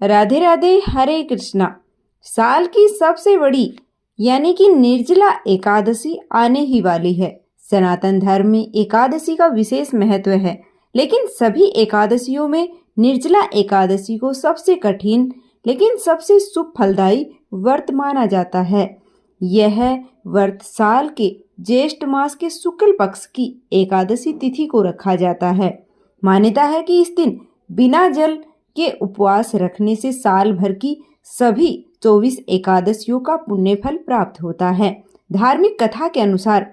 राधे राधे, हरे कृष्णा। साल की सबसे बड़ी यानी कि निर्जला एकादशी आने ही वाली है। सनातन धर्म में एकादशी का विशेष महत्व है, लेकिन सभी एकादशियों में निर्जला एकादशी को सबसे कठिन लेकिन सबसे शुभ फलदायी व्रत माना जाता है। यह व्रत साल के ज्येष्ठ मास के शुक्ल पक्ष की एकादशी तिथि को रखा जाता है। मान्यता है कि इस दिन बिना जल के उपवास रखने से साल भर की सभी 24 एकादशियों का पुण्य फल प्राप्त होता है। धार्मिक कथा के अनुसार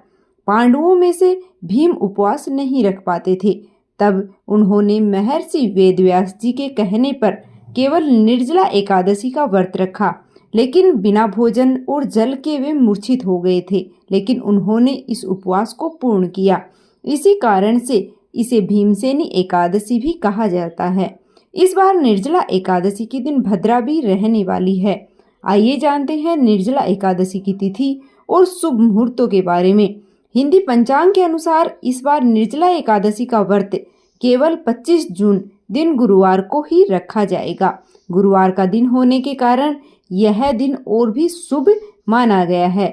पांडवों में से भीम उपवास नहीं रख पाते थे, तब उन्होंने महर्षि वेदव्यास जी के कहने पर केवल निर्जला एकादशी का व्रत रखा, लेकिन बिना भोजन और जल के वे मूर्छित हो गए थे, लेकिन उन्होंने इस उपवास को पूर्ण किया। इसी कारण से इसे भीमसेनी एकादशी भी कहा जाता है। इस बार निर्जला एकादशी के दिन भद्रा भी रहने वाली है। आइए जानते हैं निर्जला एकादशी की तिथि और शुभ मुहूर्तों के बारे में। हिंदी पंचांग के अनुसार इस बार निर्जला एकादशी का व्रत केवल 25 जून दिन गुरुवार को ही रखा जाएगा। गुरुवार का दिन होने के कारण यह दिन और भी शुभ माना गया है।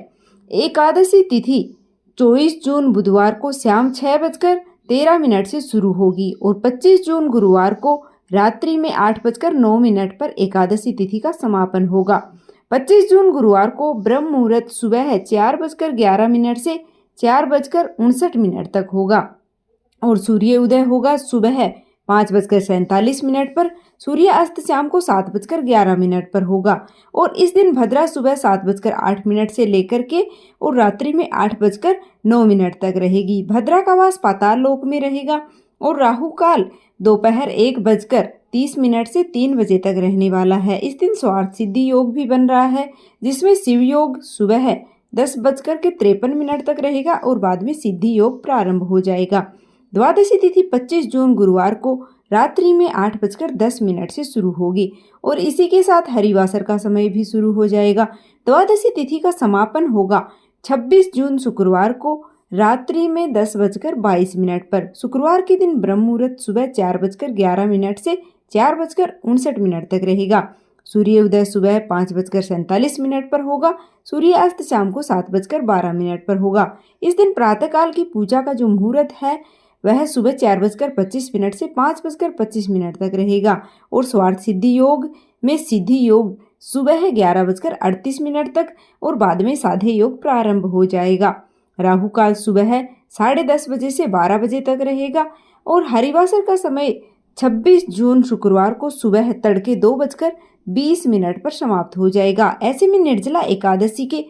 एकादशी तिथि 24 जून बुधवार को शाम 6:13 से शुरू होगी और 25 जून गुरुवार को रात्रि में 8:09 पर एकादशी तिथि का समापन होगा। 25 जून गुरुवार को ब्रह्म मुहूर्त सुबह 4:11 से 4:59 तक होगा और सूर्य उदय होगा सुबह 5:47 पर। सूर्य अस्त शाम को 7:11 पर होगा और इस दिन भद्रा सुबह 7:08 से लेकर के और रात्रि में 8:09 तक रहेगी। भद्रा का वास पाताल लोक में रहेगा और राहु काल दोपहर 1:30 से 3 बजे तक रहने वाला है। इस दिन स्वार्थ सिद्धि योग भी बन रहा है, जिसमें शिव योग सुबह 10:53 तक रहेगा और बाद में सिद्धि योग प्रारंभ हो जाएगा। द्वादशी तिथि 25 जून गुरुवार को रात्रि में 8:10 से शुरू होगी और इसी के साथ हरिवासर का समय भी शुरू हो जाएगा। द्वादशी तिथि का समापन होगा 26 जून शुक्रवार को रात्रि में 10:22 पर। शुक्रवार के दिन ब्रह्म मुहूर्त सुबह 4:11 से 4:59 तक रहेगा। सूर्य उदय सुबह 5:47 पर होगा। सूर्य अस्त शाम को 7:12 पर होगा। इस दिन प्रातःकाल की पूजा का जो मुहूर्त है वह सुबह 4:25 से 5:25 तक रहेगा और स्वार्थ सिद्धि योग में सिद्धि योग सुबह 11:38 तक और बाद में साधे योग प्रारंभ हो जाएगा। राहु काल सुबह 10:30 बजे से 12 बजे तक रहेगा और हरिवासर का समय 26 जून शुक्रवार को सुबह तड़के 2:20 पर समाप्त हो जाएगा। ऐसे में निर्जला एकादशी के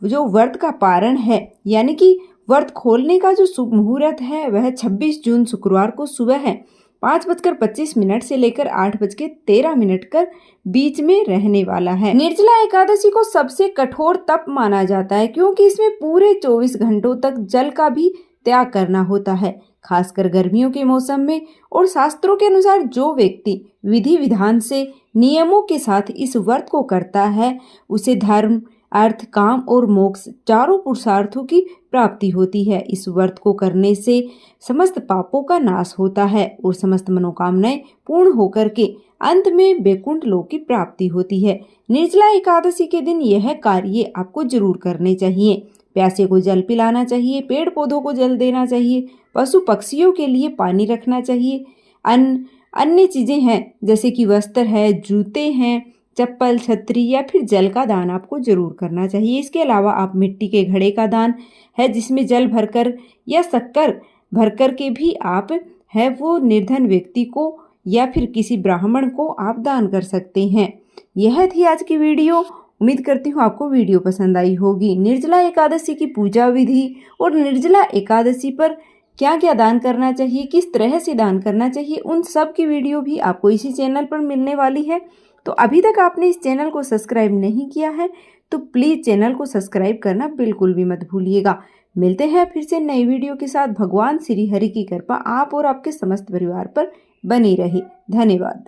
जो व्रत का पारण है यानी कि व्रत खोलने का जो शुभ मुहूर्त है वह 26 जून शुक्रवार को सुबह है 5:25 से लेकर 8:13 कर बीच में रहने वाला है। निर्जला एकादशी को सबसे कठोर तप माना जाता है, क्योंकि इसमें पूरे 24 घंटों तक जल का भी त्याग करना होता है, खासकर गर्मियों के मौसम में। और शास्त्रों के अनुसार जो व्यक्ति विधि विधान से नियमों के साथ इस व्रत को करता है उसे धर्म, अर्थ, काम और मोक्ष चारों पुरुषार्थों की प्राप्ति होती है। इस व्रत को करने से समस्त पापों का नाश होता है और समस्त मनोकामनाएं पूर्ण होकर के अंत में वैकुंठ लोक की प्राप्ति होती है। निर्जला एकादशी के दिन यह कार्य आपको जरूर करने चाहिए। प्यासे को जल पिलाना चाहिए, पेड़ पौधों को जल देना चाहिए, पशु पक्षियों के लिए पानी रखना चाहिए। अन्य चीजें हैं जैसे कि वस्त्र है, जूते हैं, चप्पल, छतरी या फिर जल का दान आपको जरूर करना चाहिए। इसके अलावा आप मिट्टी के घड़े का दान है जिसमें जल भरकर या शक्कर भरकर के भी आप है वो निर्धन व्यक्ति को या फिर किसी ब्राह्मण को आप दान कर सकते हैं। यह थी आज की वीडियो। उम्मीद करती हूँ आपको वीडियो पसंद आई होगी। निर्जला एकादशी की पूजा विधि और निर्जला एकादशी पर क्या क्या दान करना चाहिए, किस तरह से दान करना चाहिए, उन सब की वीडियो भी आपको इसी चैनल पर मिलने वाली है। तो अभी तक आपने इस चैनल को सब्सक्राइब नहीं किया है तो प्लीज़ चैनल को सब्सक्राइब करना बिल्कुल भी मत भूलिएगा। मिलते हैं फिर से नई वीडियो के साथ। भगवान श्री हरि की कृपा आप और आपके समस्त परिवार पर बनी रहे। धन्यवाद।